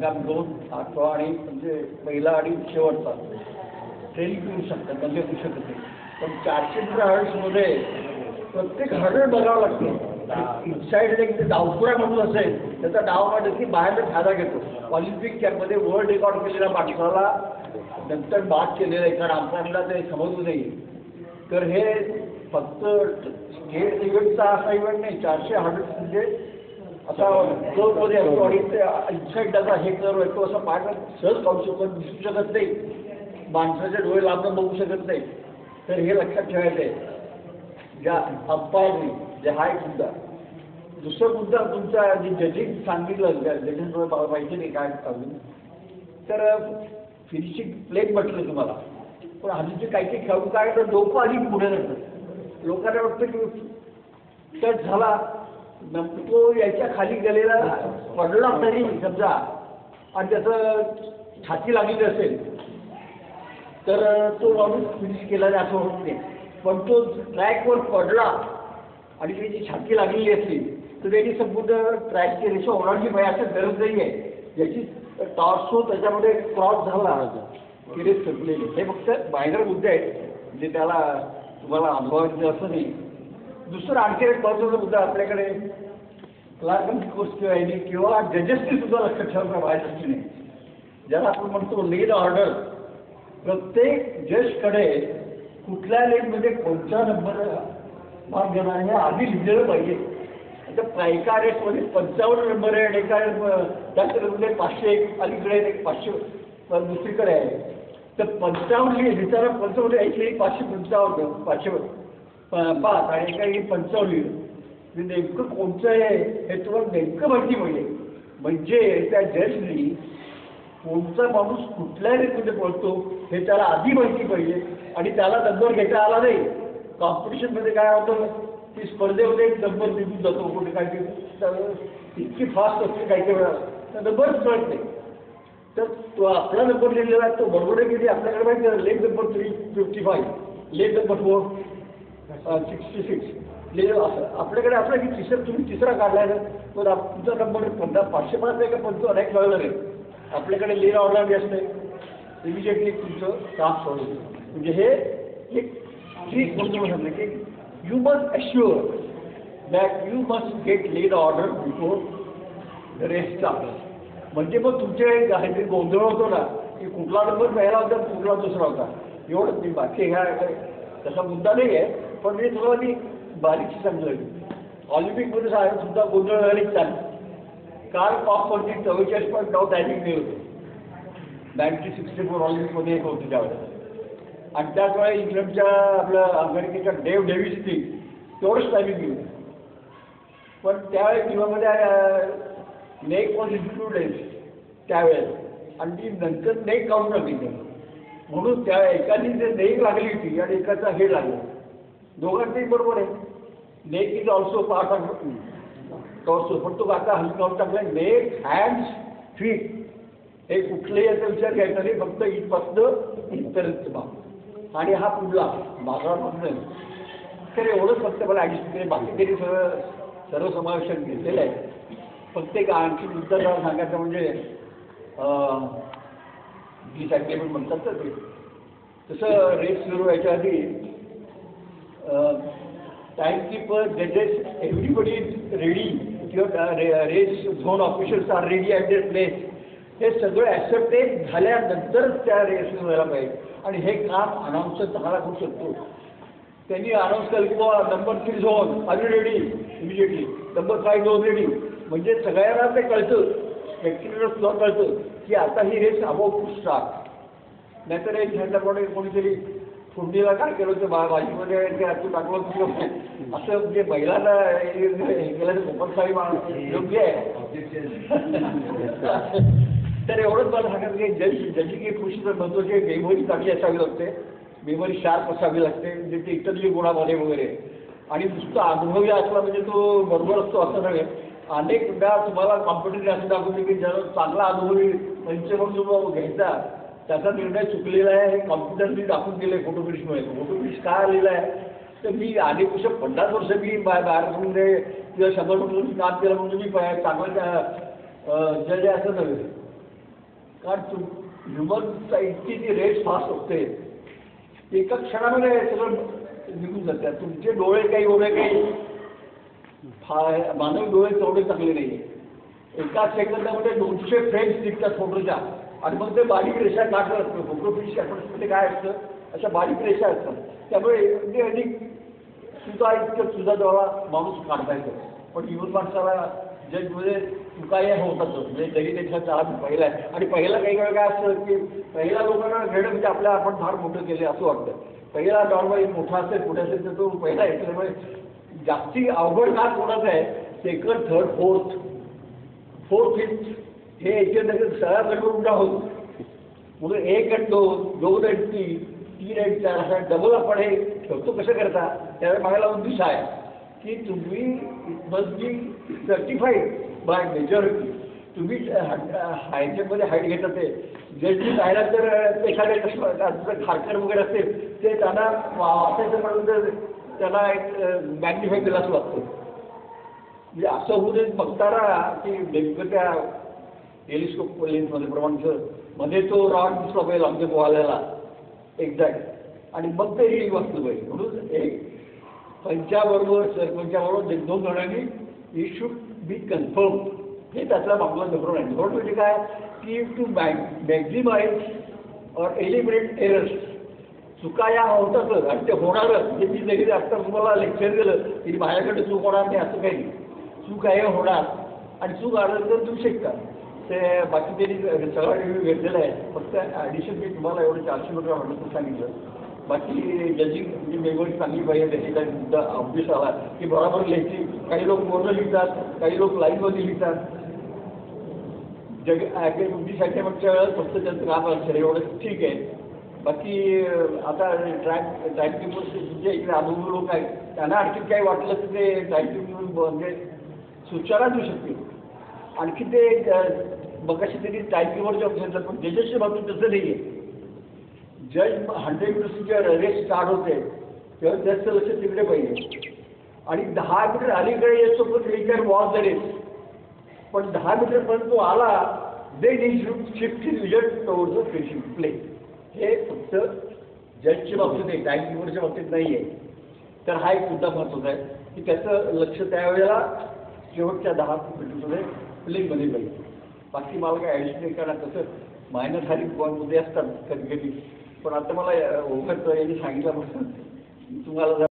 हंगाम 2 आठवा आणि म्हणजे पहिला आणि शेवटचा ट्रेनिंग घेऊ शकतात म्हणजे होऊ शकत नाही. पण 400 हर्ट्समध्ये प्रत्येक हर्ट बघावं लागतं. इनसाइड एक डावपुरा म्हणून असेल त्याचा डाव मांडत की बाहेर फायदा घेतो. ऑलिम्पिक कॅम्पमध्ये वर्ल्ड रेकॉर्ड केलेल्या माणसाला नंतर बाद केलेलं आहे, कारण आपल्याला ते समजू नये. तर हे फक्त स्टेट इव्हेंटचा असा इव्हेंट नाही. 400 हर्ट्स म्हणजे असा कर्वमध्ये असतो आणि ते इनसाइड त्याचा हे कर्व येतो असं पाहिजे सहज पाहू शकत दिसू शकत नाही, माणसाचे डोळे लांबून बघू शकत नाही. तर हे लक्षात ठेवायचं आहे ज्या अंपायरने. जे हा एक मुद्दा. दुसरा मुद्दा तुमचा जे जजिंग सांगितलं जजिंग माहिती नाही काय अजून. तर फिनिशिंग प्लेन म्हटलं तुम्हाला, पण हल्लीचे काही काही खेळून काय तर लोक आधी पुढे जातात. लोकांना वाटतं की टच झाला तो याच्या खाली गेलेला पडला तरी समजा आणि त्याचं छाती लागलेली असेल तर तो माणूस फिनिश केला असं होत नाही. पण तो ट्रॅकवर पडला आणि त्याची छाती लागलेली असली तर त्याची संपूर्ण ट्रॅकची रेषा ओलांडली पाहिजे असं गरज नाही आहे. ज्याची टॉर्सो त्याच्यामध्ये क्रॉस झाला की रेस संपलेली. हे फक्त बाहेर मुद्दे आहेत म्हणजे त्याला तुम्हाला अनुभवायचं असं नाही. दुसरं आणखी एक महत्त्वाचा मुद्दा आपल्याकडे क्लार्कन्स कोर्स किंवा जजेसनी सुद्धा लक्षात ठेवणं पाहिजे असते नाही. ज्याला आपण म्हणतो लीड ऑर्डर. प्रत्येक जजकडे कुठल्या लेनमध्ये कोणत्या नंबर भाग घेणार हे आधी लिहिलेलं पाहिजे. आता एका रेसमध्ये 55 नंबर आहे आणि एका त्यामध्ये 501 अलीकडे एक 500 दुसरीकडे आहे. तर 55 लिहिताना 55 ऐकली 555 505 आणि एका 55 लिहिलं. नेमकं कोणतं आहे हे तुम्हाला नेमकं माहिती पाहिजे. म्हणजे त्या जजनी कोणता माणूस कुठल्या रेसमध्ये पळतो हे त्याला आधी माहिती पाहिजे आणि त्याला नंबर घेता आला नाही. कॉम्पिटिशनमध्ये काय होतं की स्पर्धेमध्ये एक नंबर निघून जातो कुठे काही इतकी फास्ट असते काही काही वेळा तर नंबरच कळत नाही. तर तो आपला नंबर लिहिलेला आहे तो बरोबर आहे की आपल्याकडे माहिती आहे. लेन नंबर 355 लेन नंबर 466 लिहिलेलं असं आपल्याकडे असलं की तुम्ही तिसरा काढलाय ना तर तुमचा नंबर 505 आहे का 55 अनेक कळलं नाही. आपल्याकडे लेन ऑर्डर असते इमिजिएटली तुमचं काम सोडलं. म्हणजे हे एक ठीक म्हणतो म्हटलं की you must assure that you must get lane order before the rest आपलं. म्हणजे मग तुमचे काहीतरी गोंधळ होतो ना की कुठला नंबर पहिला होता कुठला दुसरा होता एवढंच नाही. बाकी ह्या तसा मुद्दा नाही आहे. पण मी तुम्हाला ती बारीकशी सांगतोय ऑलिम्पिकमध्ये सुद्धा गोंधळ झाली चालू. काल टॉपवरती 44.9 टायमिंग नाही होतं. 1964 ऑलिम्पिकमध्ये एक होतं त्यावेळेस. आणि त्याच वेळेला इंग्लंडच्या आपल्या अमेरिकेच्या डेव्ह डेव्हिसनी तेवढंच टायमिंग घेऊन. पण त्यावेळेस टीममध्ये नेक वॉज इन्क्लुडेड त्यावेळेस आणि ती नंतर नेक काउंट लागली म्हणून त्या एकाने जे नेक लागली होती आणि एकाचा हे लागलं दोघांचंही बरोबर आहे. Neck is also part of torso. पण तो आता हल्ली काउंट टाकला नेक हँड्स फीट हे कुठलेही याचा विचार घ्यायचा नाही. फक्त इथपासनं इथपर्यंत भाग आणि हा पुढला भागापासून. तर एवढंच फक्त मला ॲडिशनल बाकी तरी सर्वसमावेशन घेतलेलं आहे. फक्त एक आणखी मुद्दा सांगायचं म्हणजे जी पण म्हणतात तर ते तसं रेस सुरू व्हायच्या आधी टाइमकीपर जजेस एव्हरीबडी इज रेडी किंवा race zone officials are ready at their place. हे सगळं ॲक्सेप्टेड झाल्यानंतरच त्या रेस व्हायला पाहिजे. आणि हे काम अनाऊन्सर चांगला करू शकतो. त्यांनी अनाऊन्स केलं की बाबा number 3 zone are you ready immediately number 5 zone ready. म्हणजे सगळ्यांना ते कळतं स्पेक्टेटरला सुद्धा कळतं की आता ही रेस अबाउट टू स्टार्ट. नाहीतर एक झेंडाप्रमाणे कोणीतरी फोडणीला काय केलं होतं भाजीमध्ये तू टाकलं तुझं असं म्हणजे महिलांना हे केलं तर कोपरसाळी योग्य आहे. तर एवढंच मला सांगायचं की ज्याची काही खुशी तर म्हणतो की मेमरी चांगली असावी लागते. मेमरी शार्प असावी लागते म्हणजे ते इतरही गुणामध्ये वगैरे. आणि नुसतं अनुभवी असला म्हणजे तो बरोबर असतो असं नव्हे. अनेकदा तुम्हाला कॉम्पिटिशन असं दाखवते की ज्याला चांगला अनुभवी मंच म्हणून जो घ्यायचा त्याचा निर्णय चुकलेला आहे. हे कॉम्प्युटरनी दाखवून दिलं आहे फोटोग्राफीमुळे. फोटोग्राफी काय आलेलं आहे तर मी आधीपेक्षा 50 वर्ष मी बाहेर किंवा 100 वर्ष काम केलं म्हणजे मी चांगलं जज असं नव्हे. कारण ह्युमनचा इतकी ती रेस फास्ट असते, एका क्षणामध्ये सगळं निघून जाते. तुमचे डोळे काही एवढे काही मानवी डोळे तेवढे चांगले नाही. एका सेकंदामध्ये 200 फ्रेम्स निघतात फोटोच्या, आणि मग ते बारीक रेषा काढत असतं. फोटोफिश मध्ये काय असतं, अशा बारीक रेषा असतात. त्यामुळे अगदी अधिक सुद्धा जेव्हा माणूस काढता येतो. पण ह्युमन माणसाला जगमध्ये चुका या होतातच. म्हणजे जरी त्याच्या चाळा पहिला आहे, आणि पहिला काही वेळ काय असतं की पहिल्या लोकांना घेणं म्हणजे आपल्याला आपण फार मोठं केले असं वाटतं. पहिला नॉर्मल मोठा असेल कुठे असेल तर तो पहिला असल्यामुळे जास्ती अवघड काळ कोणाचं आहे, सेकंड थर्ड फोर्थ फिफ्थ हे एकंदरीत सगळ्याकडून होत. म्हणून 1 आणि 2, 2 आणि 3, 3 आणि 4 असा डबल आपण हे ठेवतो. कसं करता, त्यावेळी मला उद्देश आहे की तुम्ही must be certified by majority. तुम्ही ह्याच्यामध्ये हाईट घेता ते जरी राहिला तर एखाद्या खारकर वगैरे असेल ते त्यांना वाचायचं म्हणून तर त्याला एक मॅग्निफाय केला असं वाटतं. म्हणजे असं होऊ दे बघताना की नेमकं त्या टेलिस्कोप लेन्समध्ये प्रमाणचं मध्ये तो रॉड दिसला पाहिजे आमच्या पोहायला एक्झॅक्ट, आणि मग ते रिलीव असलं पाहिजे. म्हणून एक पंचाबरोबर सरपंचाबरोबर 2 जणांनी इट शुड बी कन्फर्म. हे त्यातला मागला धोरण आहे. धोरण म्हणजे काय की टू मॅक्झिमाइज और एलिमिनेट एरर्स. चुका या होतातच आणि ते होणारच. म्हणजे मी जरी आत्ता तुम्हाला लेक्चर दिलं की माझ्याकडे चूक होणार नाही असं काही नाही. चूक आहे होणार, आणि चूक आलं तर तुम्ही शिकता. ते बाकी त्यांनी सगळा रिव्ह्यू घेतलेला आहे. फक्त ॲडिशन मी तुम्हाला एवढं 400 मीटर हॉर्डचं सांगितलं. बाकी जजिंग म्हणजे मेमरी चांगली पाहिजे. त्याची काही मुद्दा ऑब्विस आला की बरोबर लिहायची. काही लोक बोर्ड लिहितात, काही लोक लाईनमध्ये लिहितात. बुद्धीसाठी मागच्या वेळेस फक्त त्यांचं काम असेल एवढं ठीक आहे. बाकी आता टाईपकिपर जे इकडे अनुभवी लोक आहेत त्यांना आणखी काही वाटलं तर ते टाईपकिपर म्हणजे सूचना देऊ शकतील. आणखी ते मगाशी त्यांनी टाईपकिपरच्या ऑप्शन, पण जजेसच्या बाबतीत तसं नाही आहे. जज 100 मीटरच्या रेस स्टार्ट होते तेव्हा जास्त लक्ष तिकडे पाहिजे, आणि 10 मीटर अलीकडे येतो पण रिकर वॉच द रेस. पण 10 मीटरपर्यंत तो आला then he should shift his vision towards the finishing play. हे फक्त जजच्या बाबतीत आहे, टाईमकीपरच्या बाबतीत नाही आहे. तर हा एक मुद्दा महत्त्वाचा आहे की त्याचं लक्ष त्यावेळेला शेवटच्या 10 मीटरमध्ये प्लेमध्ये पाहिजे. बाकी मला काय ॲडिशनल करा तसं मायनस हारी पॉईंटमध्ये असतात कधी कधी. पण आता मला ओघत यांनी सांगितल्यापासून तुम्हाला